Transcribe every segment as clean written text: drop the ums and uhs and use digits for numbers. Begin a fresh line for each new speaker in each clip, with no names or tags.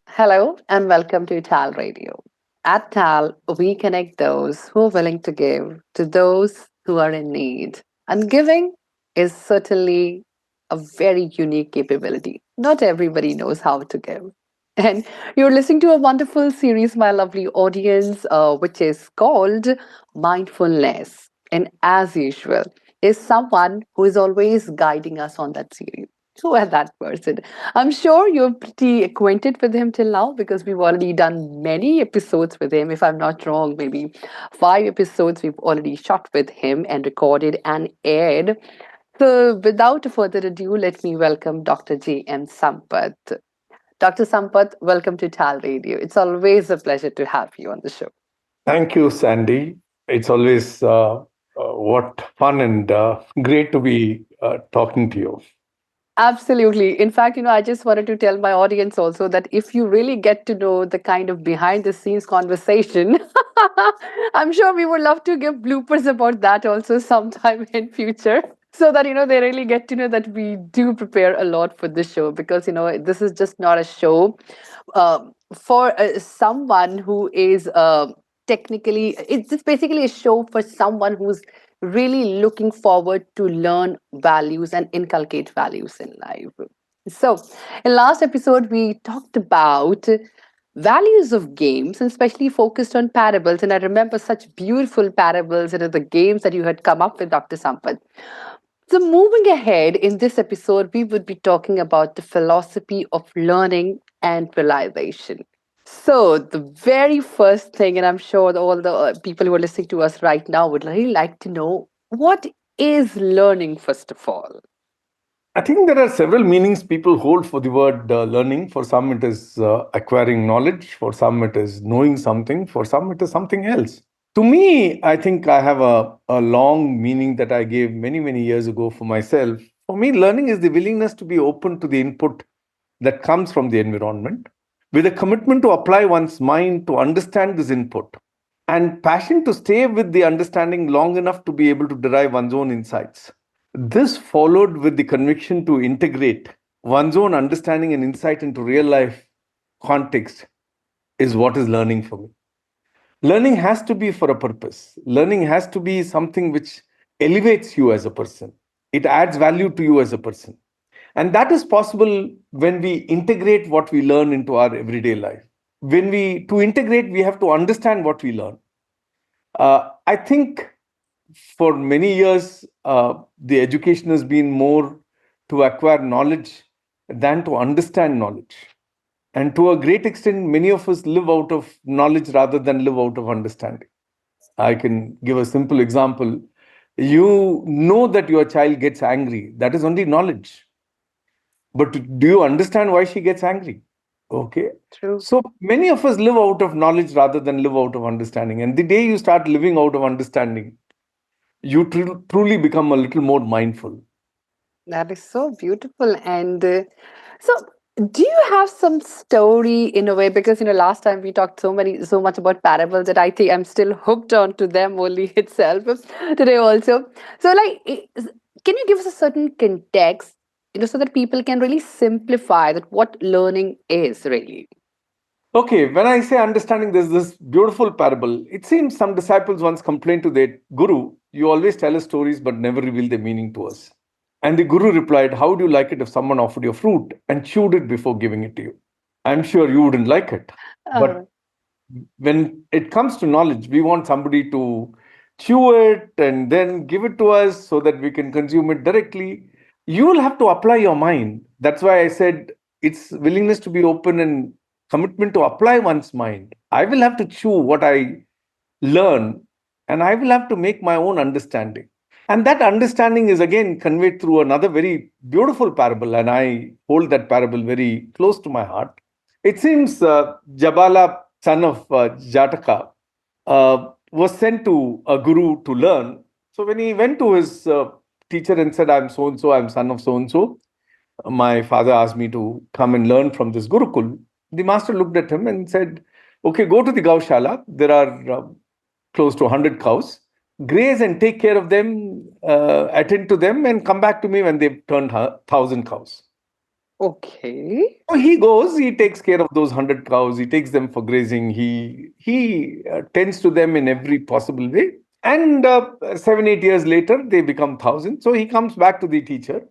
Hello and welcome to TALRadio. At TAL, we connect those who are willing to give to those who are in need. And giving is certainly a very unique capability. Not everybody knows how to give. And you're listening to a wonderful series, my lovely audience, which is called Mindfulness. And as usual, is someone who is always guiding us on that series. Who is that person? I'm sure you're pretty acquainted with him till now because we've already done many episodes with him. If I'm not wrong, maybe 5 episodes we've already shot with him and recorded and aired. So, without further ado, let me welcome Dr. J.M. Sampath. Dr. Sampath, welcome to TAL Radio. It's always a pleasure to have you on the show.
Thank you, Sandy. It's always what fun and great to be talking to you.
Absolutely. In fact, I just wanted to tell my audience also that if you really get to know the kind of behind the scenes conversation, I'm sure we would love to give bloopers about that also sometime in future. So that they really get to know that we do prepare a lot for the show because this is just not a show for someone who is technically, it's just basically a show for someone who's really looking forward to learn values and inculcate values in life. So, in last episode, we talked about values of games and especially focused on parables. And I remember such beautiful parables, the games that you had come up with, Dr. Sampath. So, moving ahead in this episode, we would be talking about the philosophy of learning and realization. So, the very first thing, and I'm sure that all the people who are listening to us right now would really like to know what is learning, first of all?
I think there are several meanings people hold for the word learning. For some, it is acquiring knowledge. For some, it is knowing something. For some, it is something else. To me, I think I have a long meaning that I gave many, many years ago for myself. For me, learning is the willingness to be open to the input that comes from the environment, with a commitment to apply one's mind to understand this input, and passion to stay with the understanding long enough to be able to derive one's own insights. This followed with the conviction to integrate one's own understanding and insight into real life context is what is learning for me. Learning has to be for a purpose. Learning has to be something which elevates you as a person. It adds value to you as a person. And that is possible when we integrate what we learn into our everyday life. To integrate, we have to understand what we learn. I think for many years, the education has been more to acquire knowledge than to understand knowledge. And to a great extent, many of us live out of knowledge rather than live out of understanding. I can give a simple example. You know that your child gets angry. That is only knowledge. But do you understand why she gets angry? Okay.
True.
So many of us live out of knowledge rather than live out of understanding. And the day you start living out of understanding, you truly become a little more mindful.
That is so beautiful. And so, do you have some story in a way? Because last time we talked so much about parables that I think I'm still hooked on to them only itself today also. So, can you give us a certain context, so that people can really simplify that what learning is really?
Okay, when I say understanding, there's this beautiful parable. It seems some disciples once complained to their guru, "You always tell us stories but never reveal their meaning to us." And the guru replied, "How would you like it if someone offered you a fruit and chewed it before giving it to you?" I'm sure you wouldn't like it. But when it comes to knowledge, we want somebody to chew it and then give it to us so that we can consume it directly. You will have to apply your mind. That's why I said it's willingness to be open and commitment to apply one's mind. I will have to chew what I learn and I will have to make my own understanding. And that understanding is again conveyed through another very beautiful parable, and I hold that parable very close to my heart. It seems Jabala, son of Jataka, was sent to a guru to learn. So when he went to his teacher and said, "I'm so and so, I'm son of so and so. My father asked me to come and learn from this Gurukul." The master looked at him and said, "Okay, go to the Gaushala. There are close to 100 cows. graze and take care of them, attend to them, and come back to me when they've turned 1,000 cows.
Okay.
So he goes, he takes care of those 100 cows, he takes them for grazing, he tends to them in every possible way. And 7, 8 years later, they become 1,000. So he comes back to the teacher.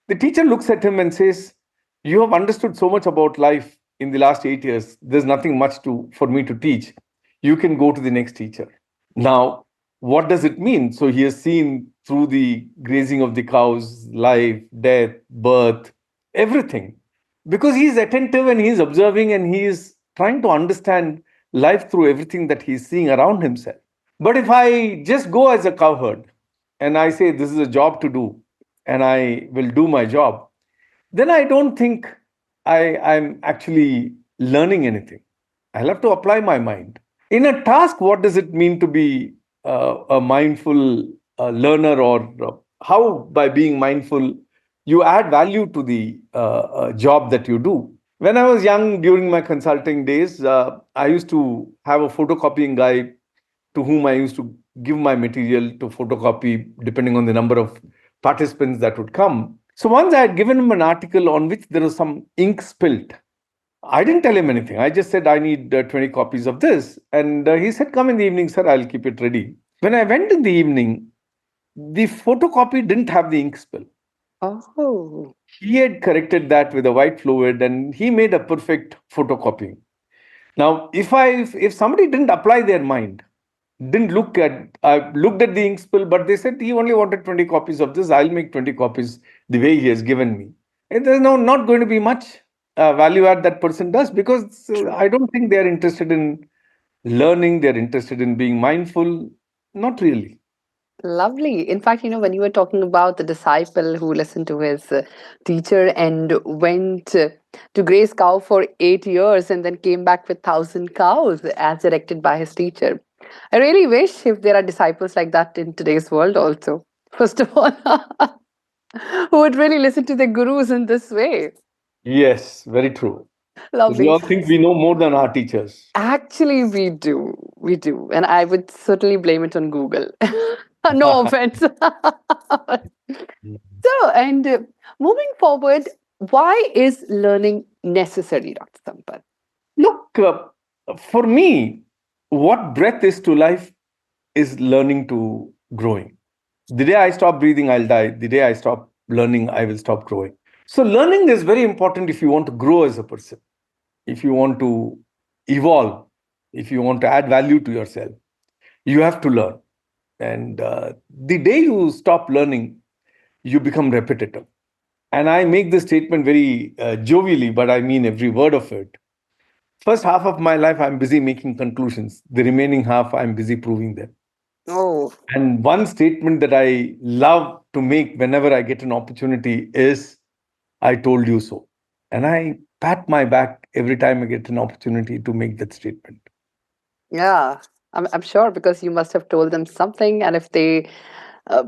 The teacher looks at him and says, "You have understood so much about life in the last 8 years. There's nothing much for me to teach. You can go to the next teacher." Now, what does it mean? So he has seen through the grazing of the cows, life, death, birth, everything. Because he is attentive and he is observing and he is trying to understand life through everything that he is seeing around himself. But if I just go as a cowherd and I say this is a job to do and I will do my job, then I don't think I'm actually learning anything. I'll have to apply my mind. In a task, what does it mean to be a mindful learner, or how, by being mindful, you add value to the job that you do? When I was young, during my consulting days, I used to have a photocopying guy to whom I used to give my material to photocopy depending on the number of participants that would come. So once I had given him an article on which there was some ink spilt. I didn't tell him anything. I just said, I need 20 copies of this. And he said, come in the evening, sir, I'll keep it ready. When I went in the evening, the photocopy didn't have the ink spill.
Oh,
He had corrected that with a white fluid and he made a perfect photocopy. Now, if somebody didn't apply their mind, didn't look at, I looked at the ink spill, but they said he only wanted 20 copies of this. I'll make 20 copies the way he has given me. And there's not going to be much value add that person does, because
true.
I don't think they're interested in learning. They're interested in being mindful. Not really.
Lovely. In fact, when you were talking about the disciple who listened to his teacher and went to graze cow for 8 years and then came back with 1,000 cows as directed by his teacher. I really wish if there are disciples like that in today's world also. First of all, who would really listen to their gurus in this way.
Yes, very true. We
Lovely.
all think we know more than our teachers.
Actually, we do. We do. And I would certainly blame it on Google. No offense. So, and moving forward, why is learning necessary, Dr. Sampath?
Look, for me, what breath is to life is learning to growing. The day I stop breathing, I'll die. The day I stop learning, I will stop growing. So, learning is very important if you want to grow as a person, if you want to evolve, if you want to add value to yourself. You have to learn. And the day you stop learning, you become repetitive. And I make this statement very jovially, but I mean every word of it. First half of my life, I'm busy making conclusions. The remaining half, I'm busy proving them.
Oh,
And one statement that I love to make whenever I get an opportunity is, I told you so. And I pat my back every time I get an opportunity to make that statement.
yeah. I'm sure because you must have told them something, and if they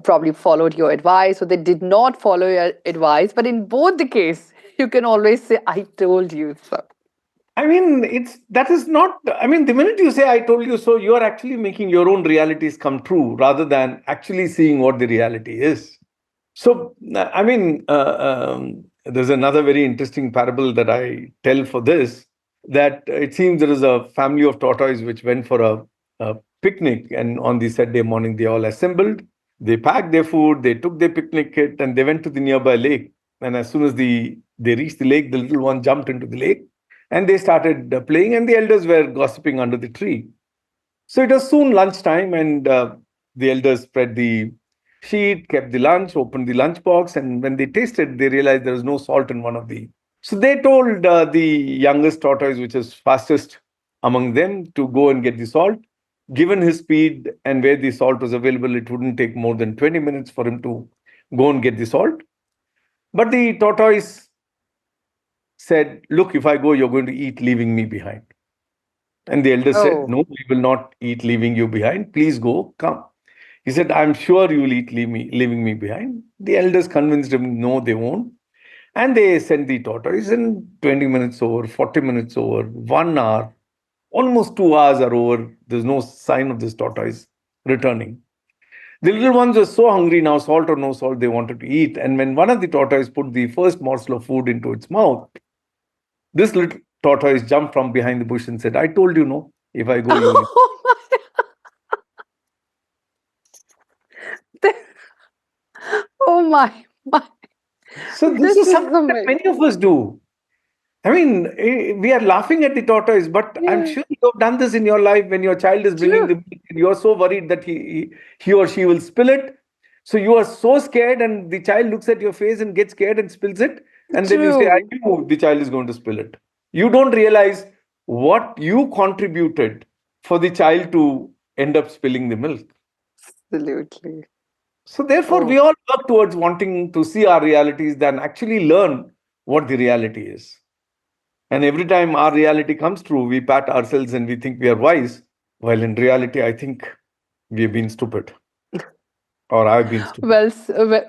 probably followed your advice or they did not follow your advice, but in both the case, you can always say, I told you so.
I mean, that is not, I mean, the minute you say, I told you so, you are actually making your own realities come true rather than actually seeing what the reality is. So, I mean, there's another very interesting parable that I tell for this, that it seems there is a family of tortoise which went for a picnic, and on the Saturday morning, they all assembled. They packed their food, they took their picnic kit, and they went to the nearby lake. And as soon as they reached the lake, the little one jumped into the lake and they started playing, and the elders were gossiping under the tree. So it was soon lunchtime, and the elders spread the sheet, kept the lunch, opened the lunch box, and when they tasted, they realized there was no salt in one of the. So they told the youngest tortoise, which is fastest among them, to go and get the salt. Given his speed and where the salt was available, it wouldn't take more than 20 minutes for him to go and get the salt. But the tortoise said, "Look, if I go, you're going to eat, leaving me behind." And the elders said,
Oh,
"No, we will not eat, leaving you behind. Please go, come." He said, "I'm sure you will eat, leaving me behind." The elders convinced him, no, they won't. And they sent the tortoise, and 20 minutes over, 40 minutes over, 1 hour, almost 2 hours are over. There's no sign of this tortoise returning. The little ones were so hungry now, salt or no salt, they wanted to eat. And when one of the tortoise put the first morsel of food into its mouth, this little tortoise jumped from behind the bush and said, I told you no. If I go, you will.
Oh my.
So this
This
is
is
something that
amazing.
many of us do. I mean, we are laughing at the tortoise, but I'm
Yeah,
sure you have done this in your life when your child is bringing
true,
the milk and you're so worried that he or she will spill it. So you are so scared, and the child looks at your face and gets scared and spills it. And then you say, I
true.
knew the child is going to spill it. You don't realize what you contributed for the child to end up spilling the milk.
Absolutely.
So therefore,
Oh,
we all work towards wanting to see our realities than actually learn what the reality is. And every time our reality comes true, we pat ourselves and we think we are wise, while in reality, I think we have been stupid, or I've been stupid.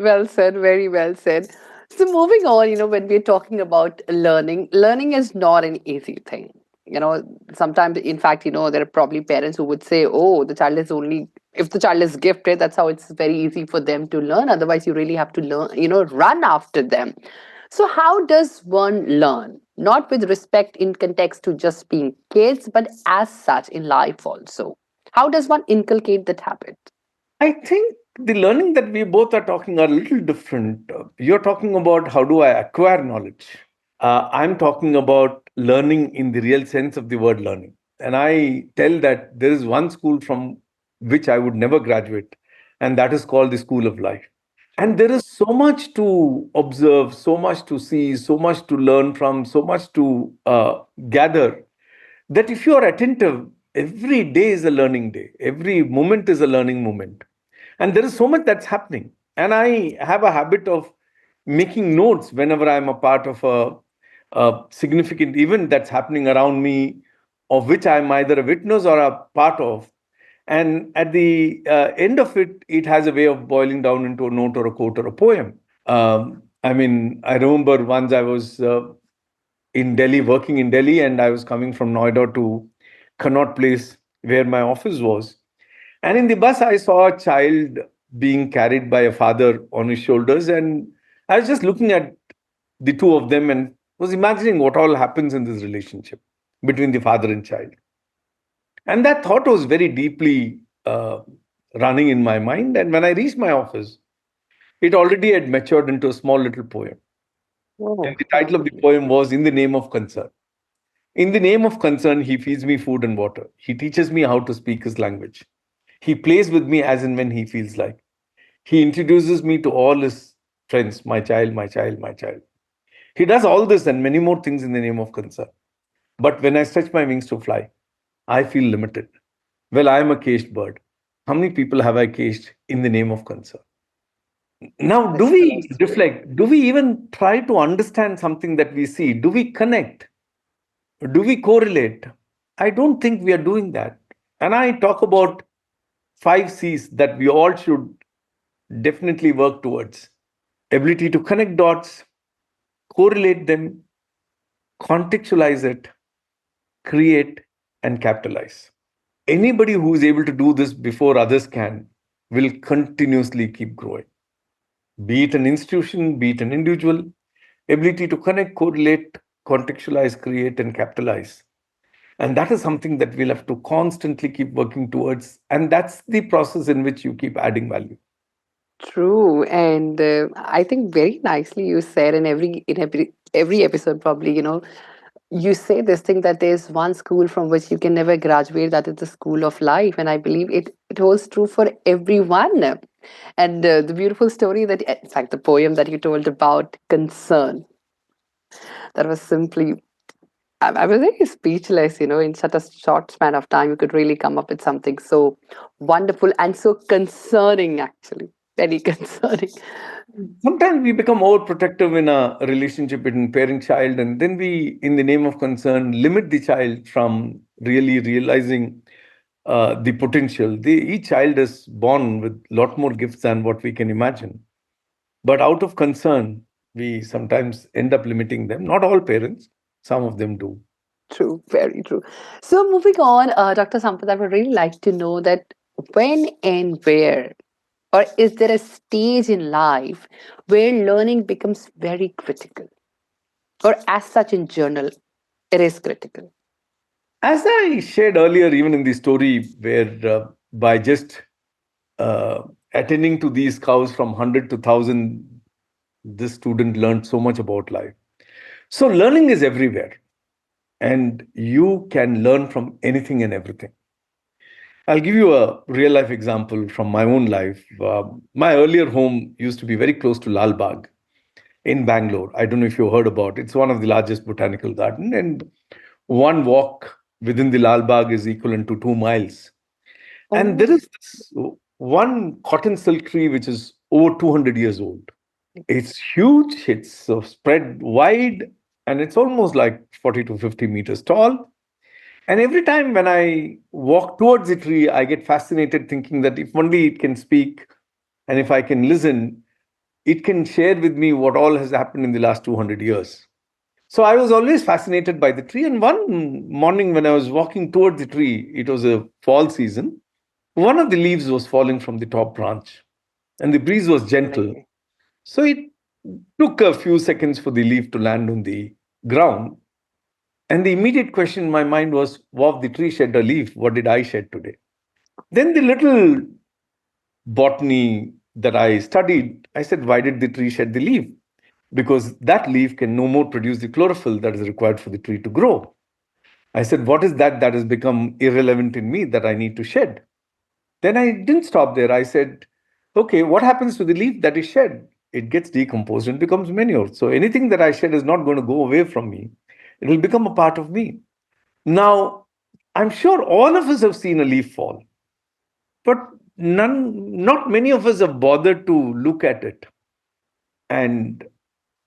well said, very well said. So moving on, when we're talking about learning is not an easy thing. Sometimes, in fact, there are probably parents who would say, "Oh, the child is only if the child is gifted, that's how it's very easy for them to learn. Otherwise, you really have to learn, run after them." So, how does one learn? Not with respect in context to just being kids, but as such in life also. How does one inculcate that habit?
I think the learning that we both are talking are a little different. You're talking about how do I acquire knowledge. I'm talking about learning in the real sense of the word learning. And I tell that there is one school from which I would never graduate, and that is called the School of Life. And there is so much to observe, so much to see, so much to learn from, so much to gather that if you are attentive, every day is a learning day, every moment is a learning moment. And there is so much that's happening. And I have a habit of making notes whenever I'm a part of a significant event that's happening around me, of which I'm either a witness or a part of. And at the end of it, it has a way of boiling down into a note or a quote or a poem. I mean, I remember once I was in Delhi, working in Delhi, and I was coming from Noida to Connaught Place, where my office was. And in the bus, I saw a child being carried by a father on his shoulders. And I was just looking at the two of them and was imagining what all happens in this relationship between the father and child. And that thought was very deeply running in my mind. And when I reached my office, it already had matured into a small little poem. And
Oh,
the title of the
lovely.
poem was In the Name of Concern. In the name of concern, he feeds me food and water. He teaches me how to speak his language. He plays with me as and when he feels like. He introduces me to all his friends, my child, my child, my child. He does all this and many more things in the name of concern. But when I stretch my wings to fly, I feel limited. Well, I am a caged bird. How many people have I caged in the name of concern? Now, do
That's so
we
sweet.
reflect? Do we even try to understand something that we see? Do we connect? Do we correlate? I don't think we are doing that. And I talk about 5 C's that we all should definitely work towards: ability to connect dots, correlate them, contextualize it, create, and capitalize. Anybody who is able to do this before others can will continuously keep growing. Be it an institution, be it an individual, ability to connect, correlate, contextualize, create, and capitalize. And that is something that we'll have to constantly keep working towards. And that's the process in which you keep adding value.
True, and I think very nicely you said in every episode probably you say this thing that there's one school from which you can never graduate, that is the school of life, and I believe it holds true for everyone. And the beautiful story that, in fact, the poem that you told about concern, that was simply I was very speechless, in such a short span of time, you could really come up with something so wonderful and so concerning, actually. Very concerning.
Sometimes we become overprotective in a relationship between parent child, and then we, in the name of concern, limit the child from really realizing the potential. Each child is born with a lot more gifts than what we can imagine. But out of concern, we sometimes end up limiting them. Not all parents, some of them do.
True, very true. So, moving on, Dr. Sampath, I would really like to know that when and where. Or is there a stage in life where learning becomes very critical? Or as such in journal, it is critical.
As I shared earlier, even in the story, where by just uh, attending to these cows from 100 to 1,000, this student learned so much about life. So, learning is everywhere, and you can learn from anything and everything. I'll give you a real life example from my own life. My earlier home used to be very close to Lal Bagh in Bangalore. I don't know if you heard about it. It's one of the largest botanical garden, and one walk within the Lal Bagh is equivalent to 2 miles. And there
Oh,
is this one cotton silk tree which is over 200 years old. It's huge, it's spread wide, and it's almost like 40 to 50 meters tall. And every time when I walk towards the tree, I get fascinated thinking that if only it can speak and if I can listen, it can share with me what all has happened in the last 200 years. So I was always fascinated by the tree. And one morning when I was walking towards the tree, it was a fall season, one of the leaves was falling from the top branch and the breeze was gentle.
lovely.
So it took a few seconds for the leaf to land on the ground. And the immediate question in my mind was, wow, the tree shed a leaf. What did I shed today? Then the little botany that I studied, I said, why did the tree shed the leaf? Because that leaf can no more produce the chlorophyll that is required for the tree to grow. I said, what is that that has become irrelevant in me that I need to shed? Then I didn't stop there. I said, okay, what happens to the leaf that is shed? It gets decomposed and becomes manure. So anything that I shed is not going to go away from me. It will become a part of me. Now, I'm sure all of us have seen a leaf fall, but not many of us have bothered to look at it and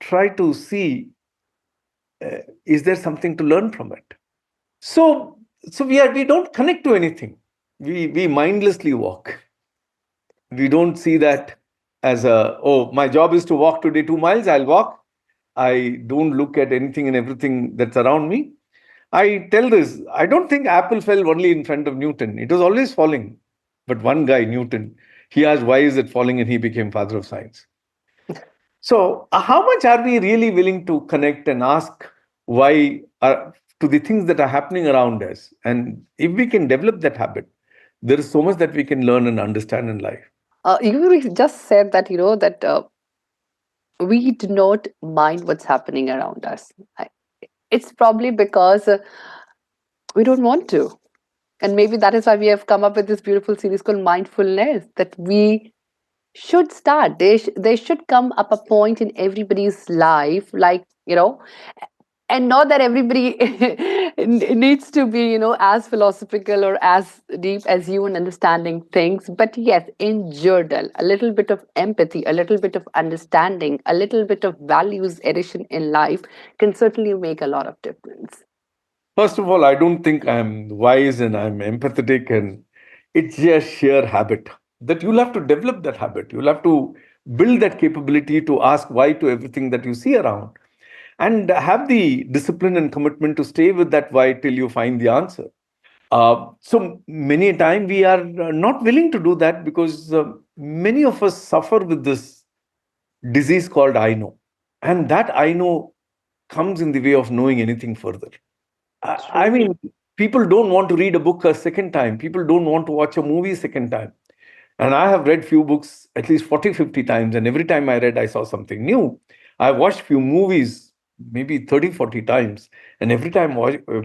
try to see, is there something to learn from it? So, we don't connect to anything. We mindlessly walk. We don't see that as a, oh, my job is to walk today 2 miles, I'll walk. I don't look at anything and everything that's around me. I tell this, I don't think Apple fell only in front of Newton. It was always falling. But one guy, Newton, he asked, why is it falling? And he became father of science. So, how much are we really willing to connect and ask why to the things that are happening around us? And if we can develop that habit, there is so much that we can learn and understand in life.
You just said that, that we do not mind what's happening around us. It's probably because we don't want to. And maybe that is why we have come up with this beautiful series called Mindfulness, that we should start. There should come up a point in everybody's life, like, and not that everybody needs to be, as philosophical or as deep as you in understanding things. But yes, in journal, a little bit of empathy, a little bit of understanding, a little bit of values addition in life can certainly make a lot of difference.
First of all, I don't think I'm wise and I'm empathetic, and it's just sheer habit that you'll have to develop that habit. You'll have to build that capability to ask why to everything that you see around and have the discipline and commitment to stay with that why till you find the answer. So many a time we are not willing to do that because many of us suffer with this disease called I know. And that I know comes in the way of knowing anything further. I
True.
mean, people don't want to read a book a second time. People don't want to watch a movie a second time. And I have read few books at least 40, 50 times. And every time I read, I saw something new. I watched few movies maybe 30, 40 times. And every time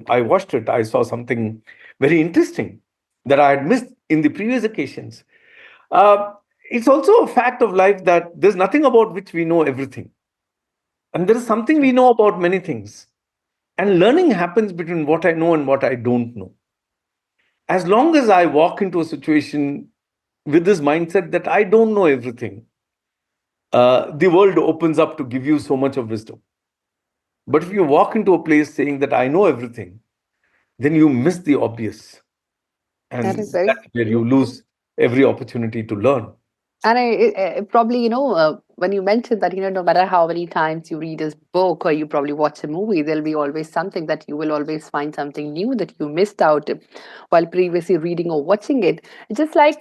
I watched it, I saw something very interesting that I had missed in the previous occasions. Uh, it's also a fact of life that there's nothing about which we know everything. And there is something we
True.
know about many things. And learning happens between what I know and what I don't know. As long as I walk into a situation with this mindset that I don't know everything, the world opens up to give you so much of wisdom. But if you walk into a place saying that I know everything, then you miss the obvious.
That is
And
very
that's where you
true.
lose every opportunity to learn.
And probably, when you mentioned that, no matter how many times you read a book or you probably watch a movie, there'll be always something that you will always find something new that you missed out while previously reading or watching it. Just like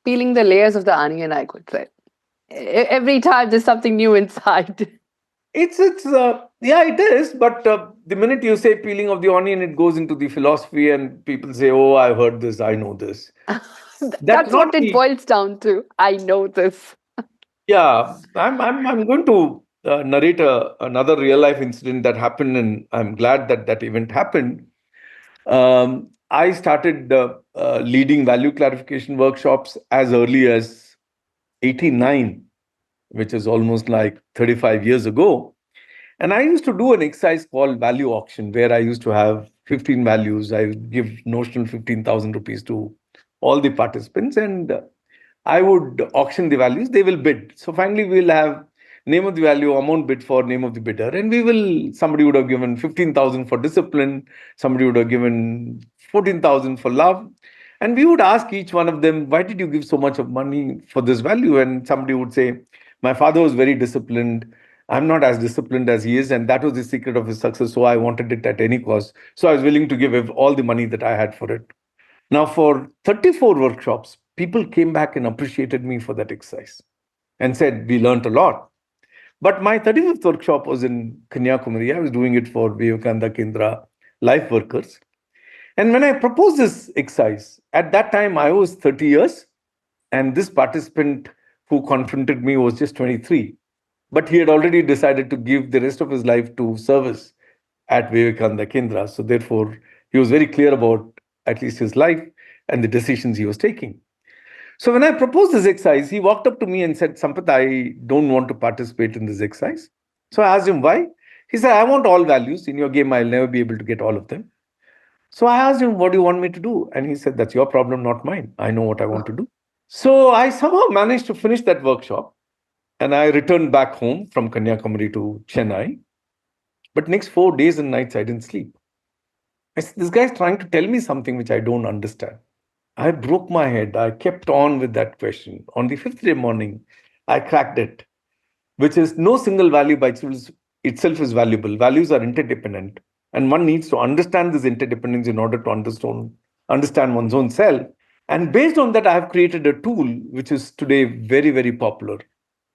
Peeling the layers of the onion, I could say. Every time there's something new inside.
Yeah, it is. But the minute you say peeling of the onion, it goes into the philosophy, and people say, "Oh, I've heard this. I know this." That's
That's
not
what it
the.
boils down to. I know this.
Yeah, I'm going to narrate another real life incident that happened, and I'm glad that that event happened. I started leading value clarification workshops as early as 89, which is almost like 35 years ago. And I used to do an exercise called value auction, where I used to have 15 values. I would give notional 15,000 rupees to all the participants, and I would auction the values. They will bid. So finally, we'll have name of the value, amount bid for, name of the bidder, and we will. Somebody would have given 15,000 for discipline. Somebody would have given 14,000 for love. And we would ask each one of them, why did you give so much of money for this value? And somebody would say, my father was very disciplined. I'm not as disciplined as he is, and that was the secret of his success. So I wanted it at any cost. So I was willing to give all the money that I had for it. Now, for 34 workshops, people came back and appreciated me for that exercise and said, we learned a lot. But my 35th workshop was in Kanyakumari. I was doing it for Vivekananda Kendra life workers. And when I proposed this exercise, at that time I was 30 years, and this participant who confronted me was just 23. But he had already decided to give the rest of his life to service at Vivekananda Kendra. So therefore, he was very clear about at least his life and the decisions he was taking. So when I proposed this exercise, he walked up to me and said, Sampath, I don't want to participate in this exercise. So I asked him why. He said, I want all values. In your game, I'll never be able to get all of them. So I asked him, what do you want me to do? And he said, that's your problem, not mine. I know what I want to do. So I somehow managed to finish that workshop, and I returned back home from Kanyakumari to Chennai. But next 4 days and nights, I didn't sleep. I said, this guy's trying to tell me something which I don't understand. I broke my head. I kept on with that question. On the fifth day morning, I cracked it, which is no single value by itself is valuable. Values are interdependent. And one needs to understand this interdependence in order to understand one's own self. And based on that, I have created a tool which is today very, very popular.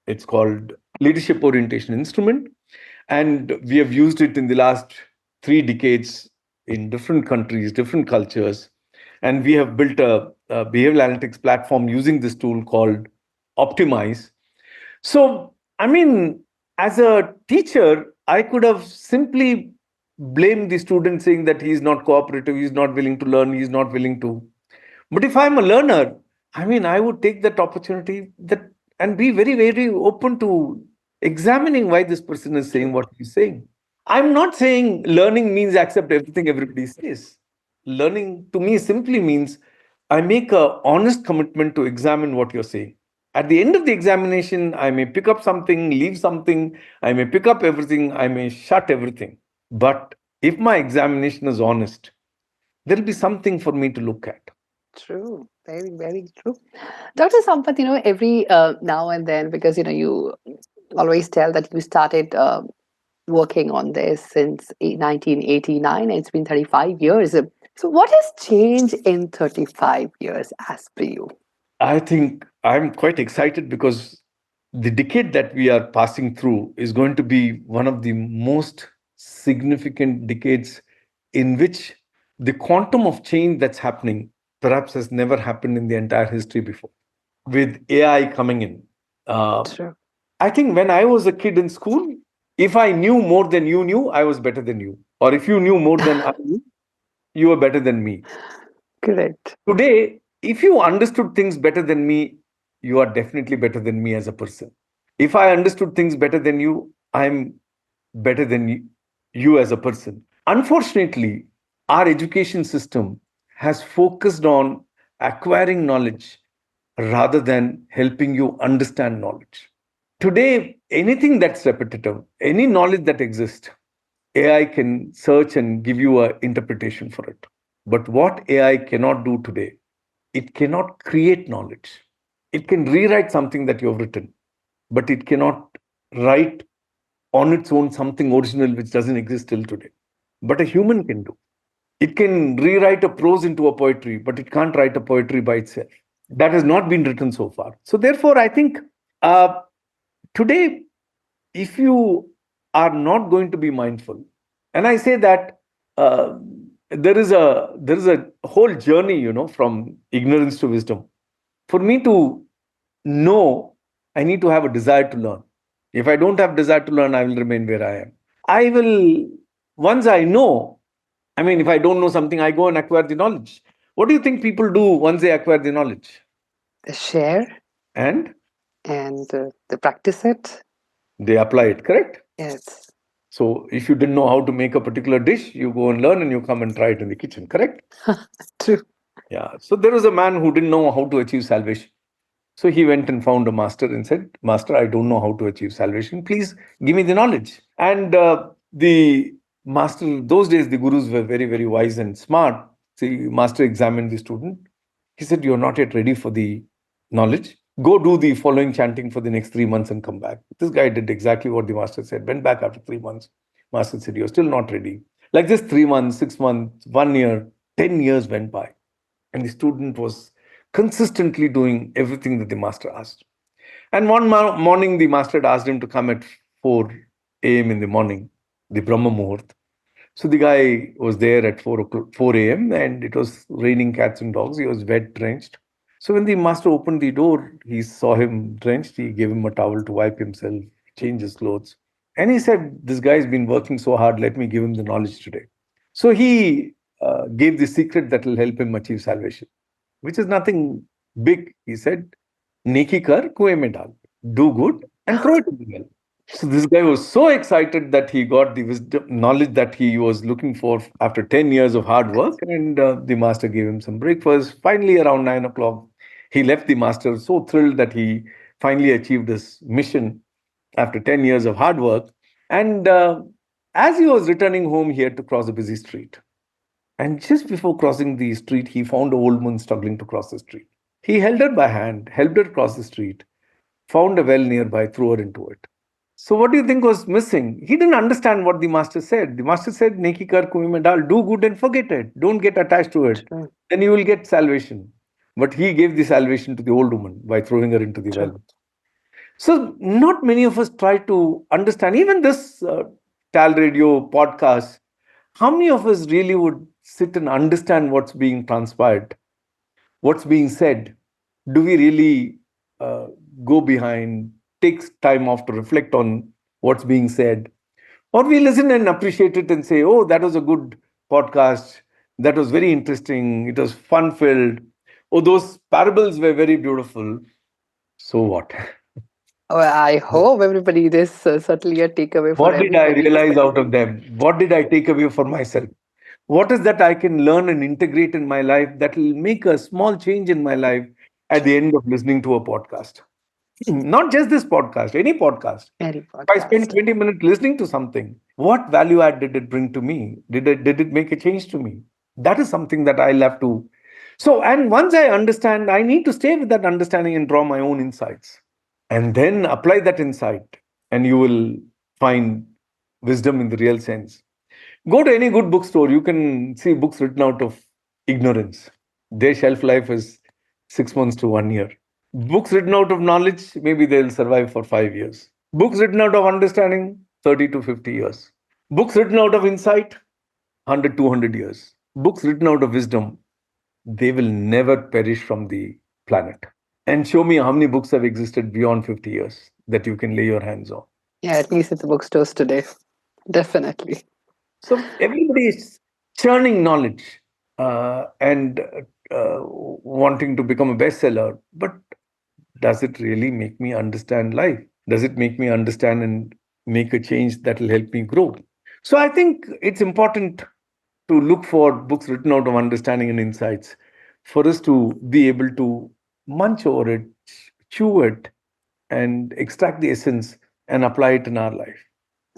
It's called Leadership Orientation Instrument. And we have used it in the last 3 decades in different countries, different cultures. And we have built a behavioral analytics platform using this tool called Optimize. So, I mean, as a teacher, I could have simply blamed the student saying that he's not cooperative, he's not willing to learn, he's not willing to. But if I'm a learner, I mean, I would take that opportunity that and be very, very open to examining why this person is saying what he's saying. I'm not saying learning means accept everything everybody says. Learning to me simply means I make a honest commitment to examine what you're saying. At the end of the examination, I may pick up something, leave something, I may pick up everything, I may shut everything. But if my examination is honest, there'll be something for me to look at.
True. Very, very true. Dr. Sampath, every now and then, because, you always tell that you started working on this since 1989, and it's been 35 years. So, what has changed in 35 years as per you?
I think I'm quite excited because the decade that we are passing through is going to be one of the most significant decades in which the quantum of change that's happening perhaps has never happened in the entire history before. With AI coming in, uh,
True.
I think when I was a kid in school, if I knew more than you knew, I was better than you. Or if you knew more than I knew, you were better than me.
Correct.
Today, if you understood things better than me, you are definitely better than me as a person. If I understood things better than you, I'm better than you as a person. Unfortunately, our education system has focused on acquiring knowledge rather than helping you understand knowledge. Today, anything that's repetitive, any knowledge that exists, AI can search and give you an interpretation for it. But what AI cannot do today, it cannot create knowledge. It can rewrite something that you have written, but it cannot write on its own something original which doesn't exist till today. But a human can do. It can rewrite a prose into a poetry, but it can't write a poetry by itself. That has not been written so far. So therefore, I think uh, today, if you are not going to be mindful, and I say that uh, there is a whole journey, from ignorance to wisdom. For me to know, I need to have a desire to learn. If I don't have desire to learn, I will remain where I am. I will, once I know, I mean, if I don't know something, I go and acquire the knowledge. What do you think people do once they acquire the knowledge?
They share
And
and they practice it.
they apply it, correct?
Yes,
So if you didn't know how to make a particular dish, you go and learn and you come and try it in the kitchen, correct?
true.
Yeah. So there was a man who didn't know how to achieve salvation. So he went and found a master and said, Master, I don't know how to achieve salvation. Please give me the knowledge. And the master, those days, the gurus were very, very wise and smart. The master examined the student. He said, You're not yet ready for the knowledge. Go do the following chanting for the next 3 months and come back. This guy did exactly what the master said, went back after 3 months. Master said, You're still not ready. Like this, 3 months, 6 months, 1 year, 10 years went by. And the student was consistently doing everything that the master asked. And one morning, the master had asked him to come at 4 a.m. in the morning, the Brahma Muhurt. So the guy was there at 4 o'clock, 4 a.m. and it was raining cats and dogs. He was wet, drenched. So when the master opened the door, he saw him drenched. He gave him a towel to wipe himself, change his clothes. And he said, This guy's been working so hard. Let me give him the knowledge today. So he gave the secret that will help him achieve salvation, which is nothing big. He said, Neki kar kuein mein dal. Do good and throw it in the well. So this guy was so excited that he got the wisdom, knowledge that he was looking for after 10 years of hard work. And the master gave him some breakfast. Finally, around 9 o'clock, he left the master so thrilled that he finally achieved his mission after 10 years of hard work. And as he was returning home, he had to cross a busy street. And just before crossing the street, he found an old woman struggling to cross the street. He held her by hand, helped her cross the street, found a well nearby, threw her into it. So what do you think was missing? He didn't understand what the master said. The master said, Neki kar kuein mein dal, do good and forget it. Don't get attached to it.
True.
Then you will get salvation. But he gave the salvation to the old woman by throwing her into the
True.
well. So not many of us try to understand. Even this TALRadio podcast, how many of us really would sit and understand what's being transpired, what's being said? Do we really uh, go behind, take time off to reflect on what's being said? Or we listen and appreciate it and say, oh, that was a good podcast. That was very interesting. It was fun filled. Oh, those parables were very beautiful. So what?
Well, I hope everybody, this certainly a takeaway for
What did I
everybody.
realize out of them? What did I take away for myself? What is that I can learn and integrate in my life that will make a small change in my life at the end of listening to a podcast? Not just this podcast, any podcast.
Any
If I spend
podcast.
20 minutes listening to something, what value add did it bring to me? Did it make a change to me? That is something that I'll have to. So, and once I understand, I need to stay with that understanding and draw my own insights and then apply that insight, and you will find wisdom in the real sense. Go to any good bookstore, you can see books written out of ignorance. Their shelf life is 6 months to 1 year. Books written out of knowledge, maybe they'll survive for 5 years. Books written out of understanding, 30 to 50 years. Books written out of insight, 100, 200 years. Books written out of wisdom, they will never perish from the planet. And show me how many books have existed beyond 50 years that you can lay your hands on.
Yeah, at least at the bookstores today. Definitely.
So everybody is churning knowledge and wanting to become a bestseller. But does it really make me understand life? Does it make me understand and make a change that will help me grow? So I think it's important to look for books written out of understanding and insights for us to be able to munch over it, chew it, and extract the essence and apply it in our life.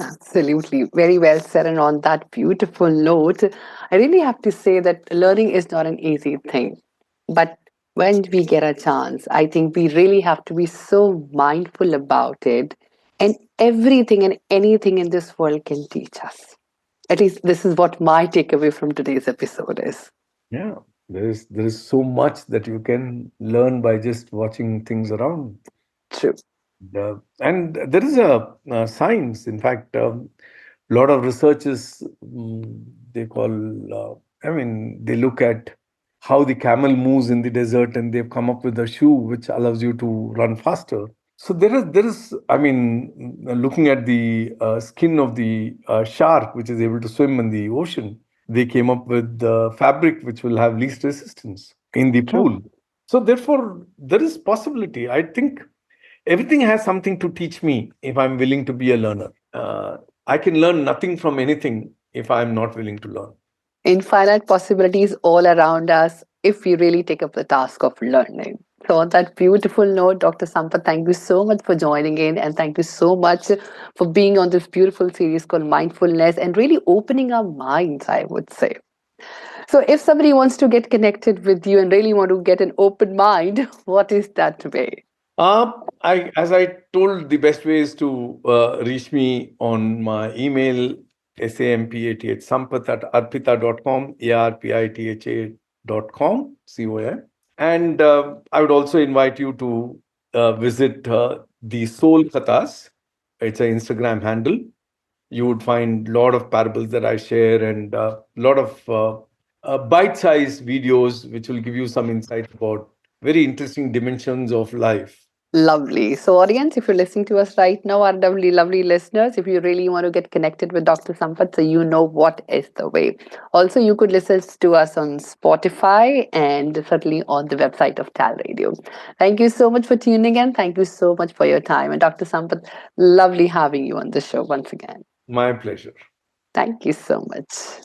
Absolutely. Very well said. And on that beautiful note, I really have to say that learning is not an easy thing. But when we get a chance, I think we really have to be so mindful about it. And everything and anything in this world can teach us. At least this is what my takeaway from today's episode is.
Yeah. There is so much that you can learn by just watching things around.
True.
And there is a science. In fact, a lot of researchers, they call, I mean, they look at how the camel moves in the desert, and they've come up with a shoe which allows you to run faster. So there is, I mean, looking at the skin of the shark, which is able to swim in the ocean, they came up with the fabric which will have least resistance in the
True.
pool. So therefore, there is possibility. I think everything has something to teach me if I'm willing to be a learner. I can learn nothing from anything if I'm not willing to learn.
Infinite possibilities all around us if we really take up the task of learning. So, on that beautiful note, Dr. Sampath, thank you so much for joining in, and thank you so much for being on this beautiful series called Mindfulness and really opening our minds, I would say. So, if somebody wants to get connected with you and really want to get an open mind, what is that way?
As I told, the best way is to reach me on my email, sampath sampath at arpita.com, arpitha.com, com. And I would also invite you to visit the Soul Kathas. It's an Instagram handle. You would find a lot of parables that I share, and a lot of bite-sized videos which will give you some insight about very interesting dimensions of life.
Lovely. So, audience, if you're listening to us right now, our lovely, lovely listeners, if you really want to get connected with Dr. Sampath, so you know what is the way. Also, you could listen to us on Spotify and certainly on the website of TALRadio. Thank you so much for tuning in. Thank you so much for your time. And Dr. Sampath, lovely having you on the show once again.
My pleasure.
Thank you so much.